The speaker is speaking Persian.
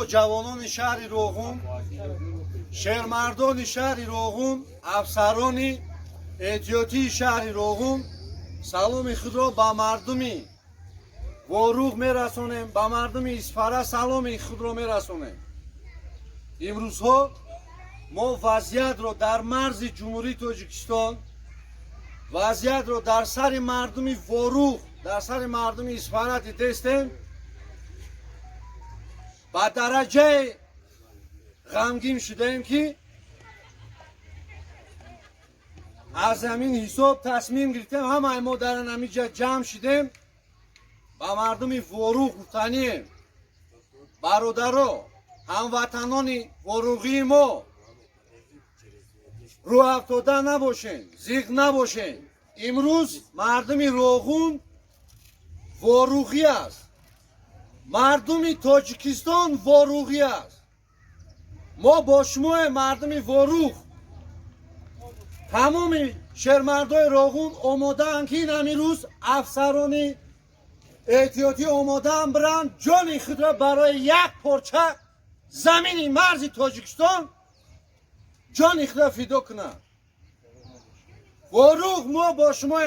ما جوانان شهر روغون، شهرمردان شهر روغون، افسران احتیاطی شهر روغون سلام خود را به مردمی واروغ میرسونیم، به مردم اسپاره سلام خود را میرسونیم. امروزها ما وضعیت را در مرز جمهوری تاجیکستان، وضعیت را در سر مردم واروغ، در سر مردم اسپاره دیدیم. با درجه غمگین شدیم که از زمین حساب تصمیم گرفتیم همه ما در نمیجا جمع شدیم با مردم واروغ گفتنیم برادرها هموطنان واروغی ما رو افتاده نباشین، زیغ نباشین. امروز مردم روغون واروغی است، مردم تاجیکستان واروغی است. ما با شما مردم واروغ تمام شهرمردای روغون آماده‌اند که این امروز افسران احتیاطی آماده‌اند برند جان خود را برای یک پارچه زمین مرز تاجیکستان جان خود را فدا کنند. واروغ ما با شما